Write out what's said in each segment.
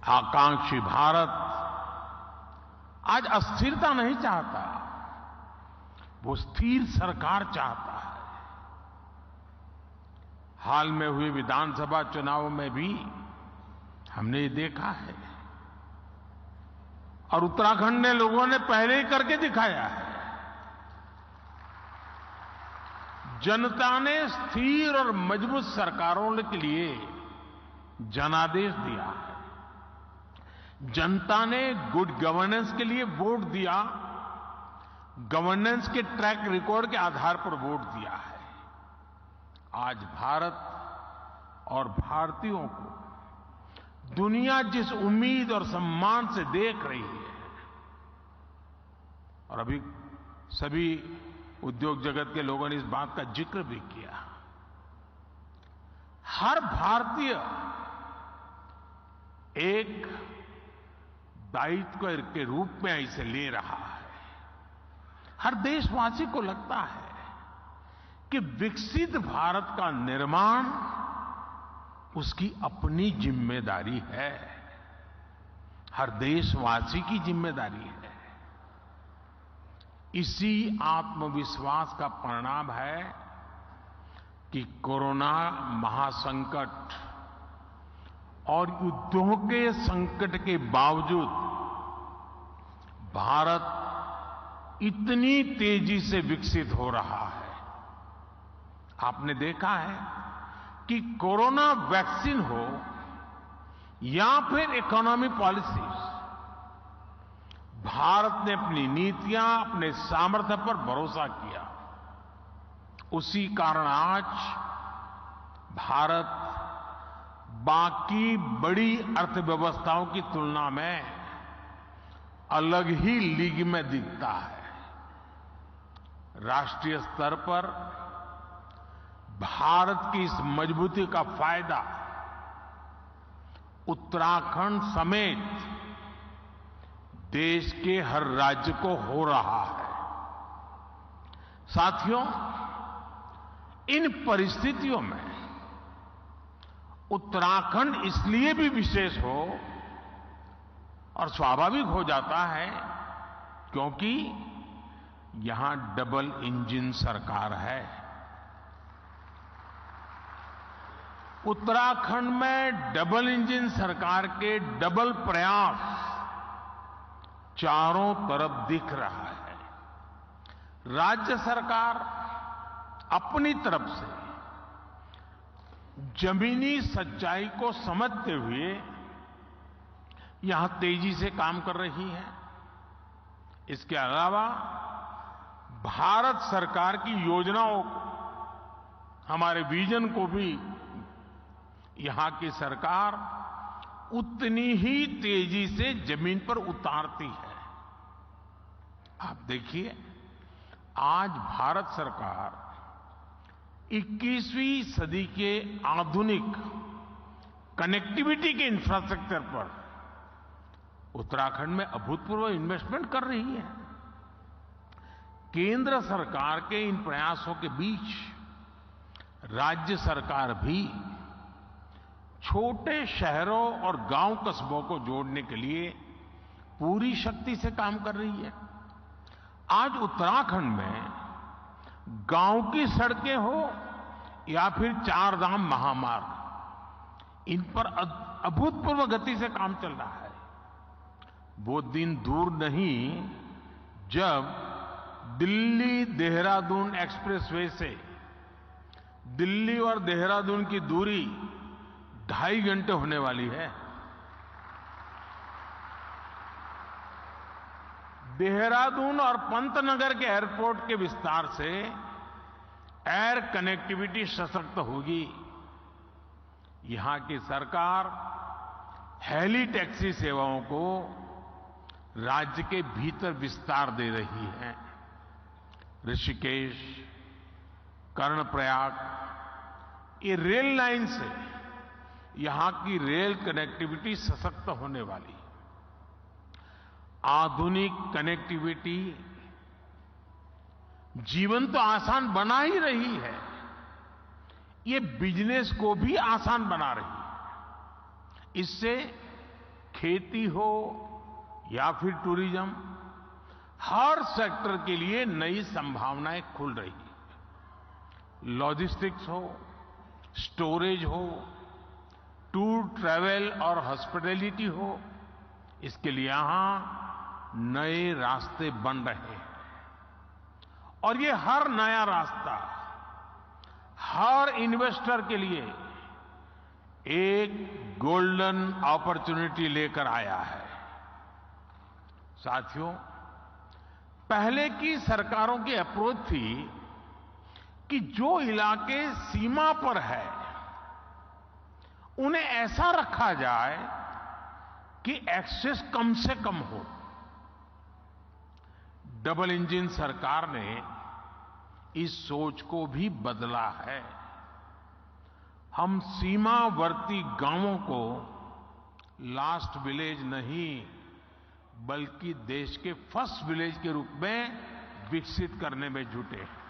आकांक्षी भारत आज अस्थिरता नहीं चाहता, वो स्थिर सरकार चाहता है। हाल में हुए विधानसभा चुनाव में भी हमने ये देखा है, और उत्तराखंड ने लोगों ने पहले ही करके दिखाया है। जनता ने स्थिर और मजबूत सरकारों के लिए जनादेश दिया है। जनता ने गुड गवर्नेंस के लिए वोट दिया, गवर्नेंस के ट्रैक रिकॉर्ड के आधार पर वोट दिया है। आज भारत और भारतीयों को दुनिया जिस उम्मीद और सम्मान से देख रही है, और अभी सभी उद्योग जगत के लोगों ने इस बात का जिक्र भी किया, हर भारतीय एक दायित्व के रूप में इसे ले रहा है। हर देशवासी को लगता है कि विकसित भारत का निर्माण उसकी अपनी जिम्मेदारी है, हर देशवासी की जिम्मेदारी है। इसी आत्मविश्वास का परिणाम है कि कोरोना महासंकट और युद्धों के संकट के बावजूद भारत इतनी तेजी से विकसित हो रहा है। आपने देखा है कि कोरोना वैक्सीन हो या फिर इकोनॉमी पॉलिसीज, भारत ने अपनी नीतियां, अपने सामर्थ्य पर भरोसा किया। उसी कारण आज भारत बाकी बड़ी अर्थव्यवस्थाओं की तुलना में अलग ही लीग में दिखता है। राष्ट्रीय स्तर पर भारत की इस मजबूती का फायदा उत्तराखंड समेत देश के हर राज्य को हो रहा है। साथियों, इन परिस्थितियों में उत्तराखंड इसलिए भी विशेष हो और स्वाभाविक हो जाता है क्योंकि यहां डबल इंजन सरकार है। उत्तराखंड में डबल इंजन सरकार के डबल प्रयास चारों तरफ दिख रहा है। राज्य सरकार अपनी तरफ से जमीनी सच्चाई को समझते हुए यहां तेजी से काम कर रही है। इसके अलावा भारत सरकार की योजनाओं को, हमारे विजन को भी यहां की सरकार उतनी ही तेजी से जमीन पर उतारती है। आप देखिए, आज भारत सरकार 21वीं सदी के आधुनिक कनेक्टिविटी के इंफ्रास्ट्रक्चर पर उत्तराखंड में अभूतपूर्व इन्वेस्टमेंट कर रही है। केंद्र सरकार के इन प्रयासों के बीच राज्य सरकार भी छोटे शहरों और गांव कस्बों को जोड़ने के लिए पूरी शक्ति से काम कर रही है। आज उत्तराखंड में गांव की सड़कें हो या फिर चार धाम महामार्ग, इन पर अभूतपूर्व गति से काम चल रहा है। वो दिन दूर नहीं जब दिल्ली देहरादून एक्सप्रेसवे से दिल्ली और देहरादून की दूरी 2.5 घंटे होने वाली है। देहरादून और पंतनगर के एयरपोर्ट के विस्तार से एयर कनेक्टिविटी सशक्त होगी। यहां की सरकार हेली टैक्सी सेवाओं को राज्य के भीतर विस्तार दे रही है। ऋषिकेश, कर्णप्रयाग, ये रेल लाइन से यहां की रेल कनेक्टिविटी सशक्त होने वाली। आधुनिक कनेक्टिविटी जीवन तो आसान बना ही रही है, ये बिजनेस को भी आसान बना रही है। इससे खेती हो या फिर टूरिज्म, हर सेक्टर के लिए नई संभावनाएं खुल रही हैं। लॉजिस्टिक्स हो, स्टोरेज हो, टूर ट्रैवल और हॉस्पिटैलिटी हो, इसके लिए यहां नए रास्ते बन रहे हैं। और ये हर नया रास्ता हर इन्वेस्टर के लिए एक गोल्डन अपॉर्चुनिटी लेकर आया है। साथियों, पहले की सरकारों की अप्रोच थी कि जो इलाके सीमा पर है उन्हें ऐसा रखा जाए कि एक्सेस कम से कम हो। डबल इंजन सरकार ने इस सोच को भी बदला है। हम सीमावर्ती गांवों को लास्ट विलेज नहीं बल्कि देश के फर्स्ट विलेज के रूप में विकसित करने में जुटे हैं।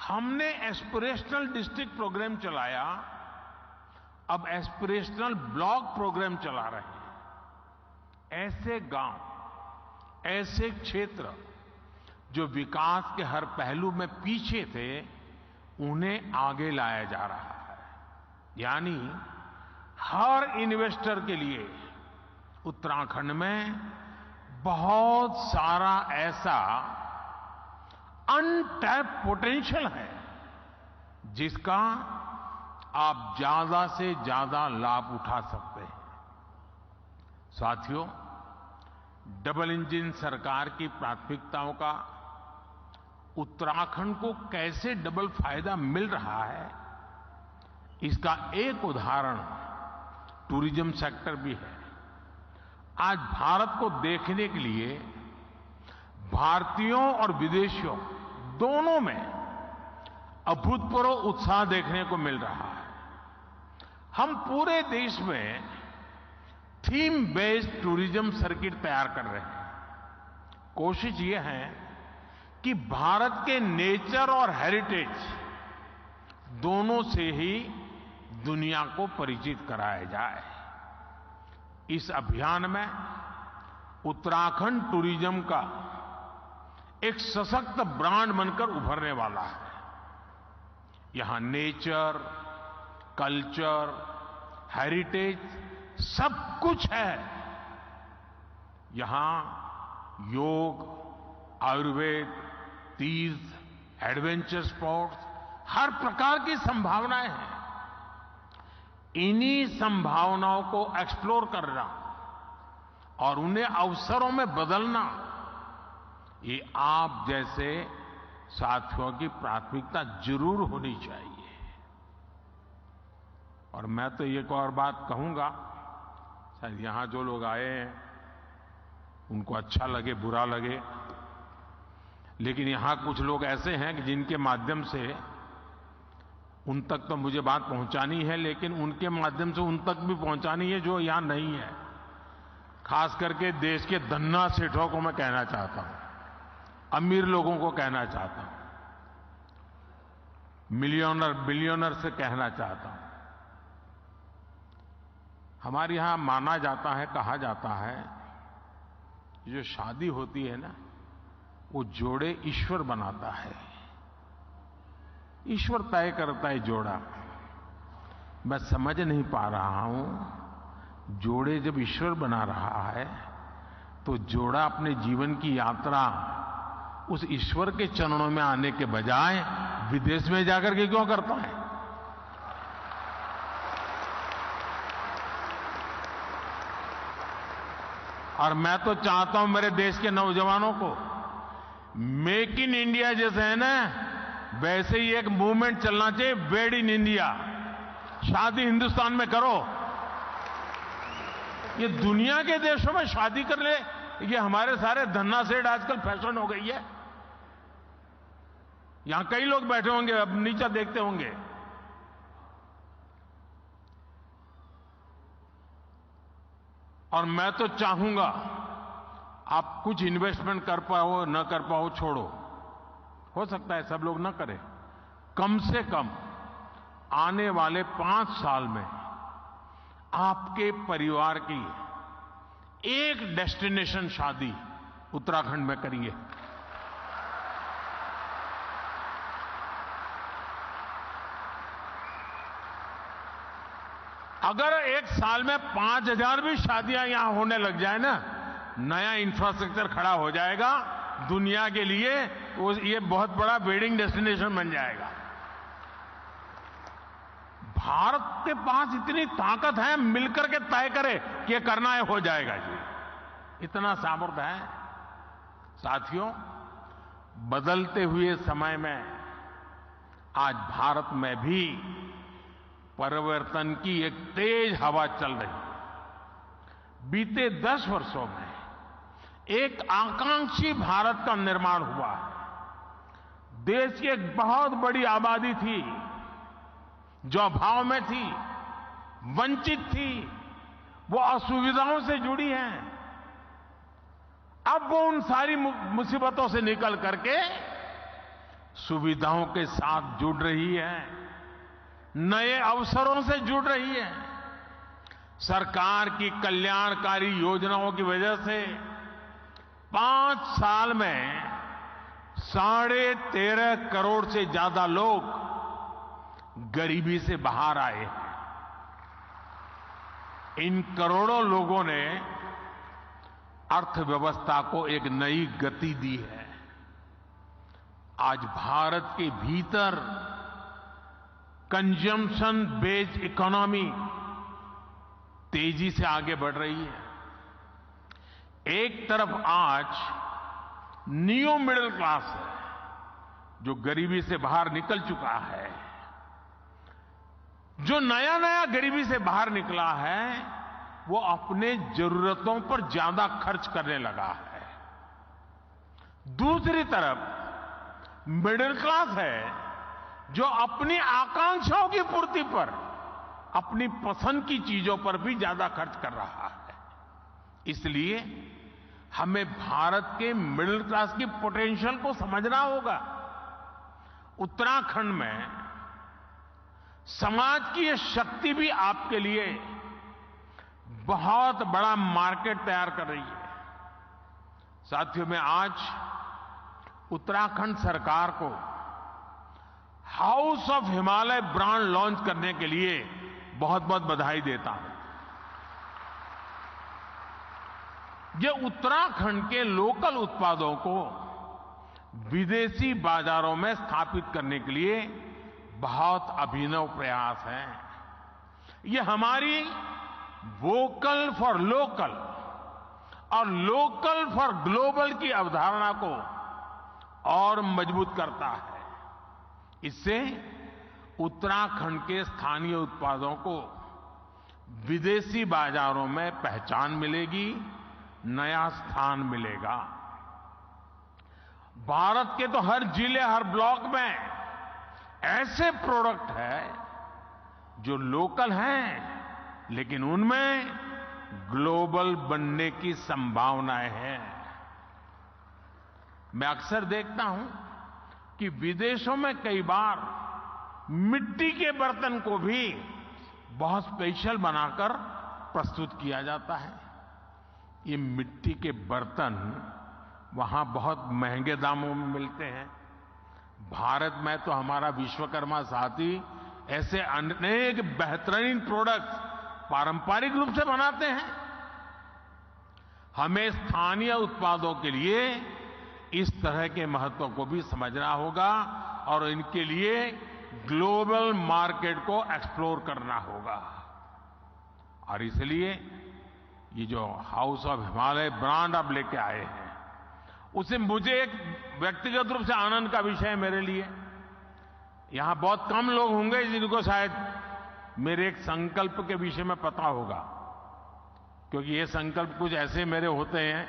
हमने एस्पिरेशनल डिस्ट्रिक्ट प्रोग्राम चलाया, अब एस्पिरेशनल ब्लॉक प्रोग्राम चला रहे हैं। ऐसे गांव, ऐसे क्षेत्र जो विकास के हर पहलू में पीछे थे, उन्हें आगे लाया जा रहा है। यानी हर इन्वेस्टर के लिए उत्तराखंड में बहुत सारा ऐसा अनटैप पोटेंशियल है जिसका आप ज्यादा से ज्यादा लाभ उठा सकते हैं। साथियों, डबल इंजन सरकार की प्राथमिकताओं का उत्तराखंड को कैसे डबल फायदा मिल रहा है, इसका एक उदाहरण टूरिज्म सेक्टर भी है। आज भारत को देखने के लिए भारतीयों और विदेशियों दोनों में अभूतपूर्व उत्साह देखने को मिल रहा है। हम पूरे देश में थीम बेस्ड टूरिज्म सर्किट तैयार कर रहे हैं। कोशिश ये है कि भारत के नेचर और हेरिटेज दोनों से ही दुनिया को परिचित कराया जाए। इस अभियान में उत्तराखंड टूरिज्म का एक सशक्त ब्रांड बनकर उभरने वाला है। यहां नेचर, कल्चर, हेरिटेज सब कुछ है। यहां योग, आयुर्वेद, तीर्थ, एडवेंचर स्पोर्ट्स, हर प्रकार की संभावनाएं हैं। इन्हीं संभावनाओं को एक्सप्लोर करना और उन्हें अवसरों में बदलना, ये आप जैसे साथियों की प्राथमिकता जरूर होनी चाहिए। और मैं तो एक और बात कहूंगा, शायद यहां जो लोग आए हैं उनको अच्छा लगे बुरा लगे, लेकिन यहां कुछ लोग ऐसे हैं कि जिनके माध्यम से उन तक तो मुझे बात पहुंचानी है, लेकिन उनके माध्यम से उन तक भी पहुंचानी है जो यहां नहीं है। खास करके देश के धन्ना सेठों को मैं कहना चाहता हूं, अमीर लोगों को कहना चाहता हूं, मिलियनर बिलियनर से कहना चाहता हूं। हमारे यहां माना जाता है, कहा जाता है, जो शादी होती है ना, वो जोड़े ईश्वर बनाता है, ईश्वर तय करता है जोड़ा। मैं समझ नहीं पा रहा हूं, जोड़े जब ईश्वर बना रहा है तो जोड़ा अपने जीवन की यात्रा उस ईश्वर के चरणों में आने के बजाय विदेश में जाकर के क्यों करता है? और मैं तो चाहता हूं मेरे देश के नौजवानों को, मेक इन इंडिया जैसे है ना, वैसे ही एक मूवमेंट चलना चाहिए, वेड इन इंडिया। शादी हिंदुस्तान में करो। ये दुनिया के देशों में शादी कर ले, ये हमारे सारे धन्ना सेठ आजकल फैशन हो गई है। यहां कई लोग बैठे होंगे, अब नीचे देखते होंगे। और मैं तो चाहूंगा आप कुछ इन्वेस्टमेंट कर पाओ न कर पाओ छोड़ो, हो सकता है सब लोग न करें, कम से कम आने वाले 5 साल में आपके परिवार की एक डेस्टिनेशन शादी उत्तराखंड में करिए। अगर एक साल में 5,000 भी शादियां यहां होने लग जाए ना, नया इंफ्रास्ट्रक्चर खड़ा हो जाएगा दुनिया के लिए, ये बहुत बड़ा वेडिंग डेस्टिनेशन बन जाएगा। भारत के पास इतनी ताकत है, मिलकर के तय करे कि ये करना है, हो जाएगा जी, इतना सामर्थ्य है। साथियों, बदलते हुए समय में आज भारत में भी परिवर्तन की एक तेज हवा चल रही है। बीते 10 वर्षों में एक आकांक्षी भारत का निर्माण हुआ है। देश की एक बहुत बड़ी आबादी थी जो अभाव में थी, वंचित थी, वो असुविधाओं से जुड़ी है। अब वो उन सारी मुसीबतों से निकल करके सुविधाओं के साथ जुड़ रही है, नए अवसरों से जुड़ रही है। सरकार की कल्याणकारी योजनाओं की वजह से 5 साल में 13.5 करोड़ से ज्यादा लोग गरीबी से बाहर आए हैं। इन करोड़ों लोगों ने अर्थव्यवस्था को एक नई गति दी है। आज भारत के भीतर कंजम्पशन बेस्ड इकोनॉमी तेजी से आगे बढ़ रही है। एक तरफ आज न्यू मिडिल क्लास है जो गरीबी से बाहर निकल चुका है, जो नया नया गरीबी से बाहर निकला है वो अपने जरूरतों पर ज्यादा खर्च करने लगा है। दूसरी तरफ मिडिल क्लास है जो अपनी आकांक्षाओं की पूर्ति पर, अपनी पसंद की चीजों पर भी ज्यादा खर्च कर रहा है। इसलिए हमें भारत के मिडिल क्लास की पोटेंशियल को समझना होगा। उत्तराखंड में समाज की ये शक्ति भी आपके लिए बहुत बड़ा मार्केट तैयार कर रही है। साथियों, मैं आज उत्तराखंड सरकार को house of Himalaya brand launch करने के लिए बहुत बहुत बधाई देता हूं। ये उत्तराखंड के लोकल उत्पादों को विदेशी बाजारों में स्थापित करने के लिए बहुत अभिनव प्रयास है। ये हमारी वोकल फॉर लोकल और लोकल फॉर ग्लोबल की अवधारणा को और मजबूत करता है। इससे उत्तराखंड के स्थानीय उत्पादों को विदेशी बाजारों में पहचान मिलेगी, नया स्थान मिलेगा। भारत के तो हर जिले, हर ब्लॉक में ऐसे प्रोडक्ट हैं जो लोकल हैं लेकिन उनमें ग्लोबल बनने की संभावनाएं हैं। मैं अक्सर देखता हूं कि विदेशों में कई बार मिट्टी के बर्तन को भी बहुत स्पेशल बनाकर प्रस्तुत किया जाता है। ये मिट्टी के बर्तन वहां बहुत महंगे दामों में मिलते हैं। भारत में तो हमारा विश्वकर्मा साथी ऐसे अनेक बेहतरीन प्रोडक्ट्स पारंपरिक रूप से बनाते हैं। हमें स्थानीय उत्पादों के लिए इस तरह के महत्व को भी समझना होगा और इनके लिए ग्लोबल मार्केट को एक्सप्लोर करना होगा। और इसलिए ये जो हाउस ऑफ हिमालय ब्रांड आप लेके आए हैं, उसे मुझे एक व्यक्तिगत रूप से आनंद का विषय है मेरे लिए। यहां बहुत कम लोग होंगे जिनको शायद मेरे एक संकल्प के विषय में पता होगा, क्योंकि ये संकल्प कुछ ऐसे मेरे होते हैं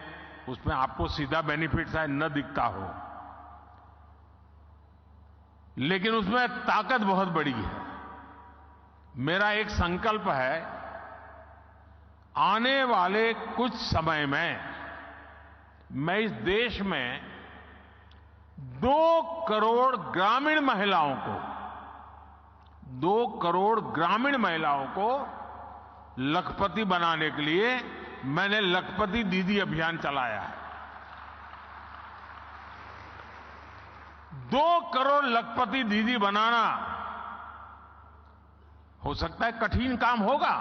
उसमें आपको सीधा बेनिफिट शायद न दिखता हो, लेकिन उसमें ताकत बहुत बड़ी है। मेरा एक संकल्प है, आने वाले कुछ समय में मैं इस देश में 2 करोड़ ग्रामीण महिलाओं को लखपति बनाने के लिए मैंने लखपति दीदी अभियान चलाया है। 2 करोड़ लखपति दीदी बनाना हो सकता है कठिन काम होगा,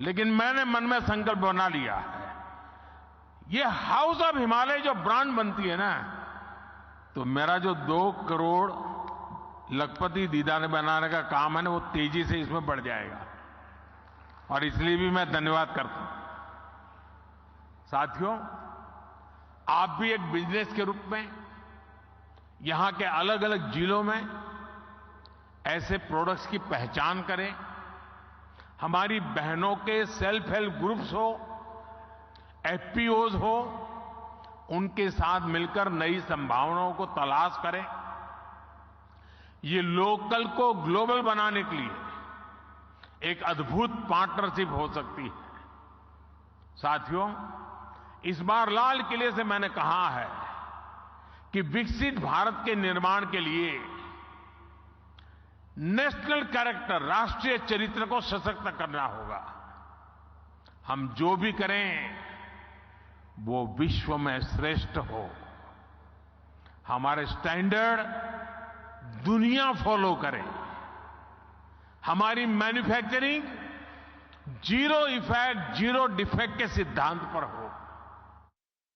लेकिन मैंने मन में संकल्प बना लिया है। ये हाउस ऑफ हिमालय जो ब्रांड बनती है ना, तो मेरा जो 2 करोड़ लखपति दीदा ने बनाने का काम है ना, वो तेजी से इसमें बढ़ जाएगा। और इसलिए भी मैं धन्यवाद करता हूं। साथियों, आप भी एक बिजनेस के रूप में यहां के अलग अलग जिलों में ऐसे प्रोडक्ट्स की पहचान करें। हमारी बहनों के सेल्फ हेल्प ग्रुप्स हो, एफपीओज हो, उनके साथ मिलकर नई संभावनाओं को तलाश करें। ये लोकल को ग्लोबल बनाने के लिए एक अद्भुत पार्टनरशिप हो सकती है। साथियों, इस बार लाल किले से मैंने कहा है कि विकसित भारत के निर्माण के लिए नेशनल कैरेक्टर, राष्ट्रीय चरित्र को सशक्त करना होगा। हम जो भी करें वो विश्व में श्रेष्ठ हो। हमारे स्टैंडर्ड दुनिया फॉलो करे। हमारी manufacturing zero effect, zero defect के सिद्धांत पर हो।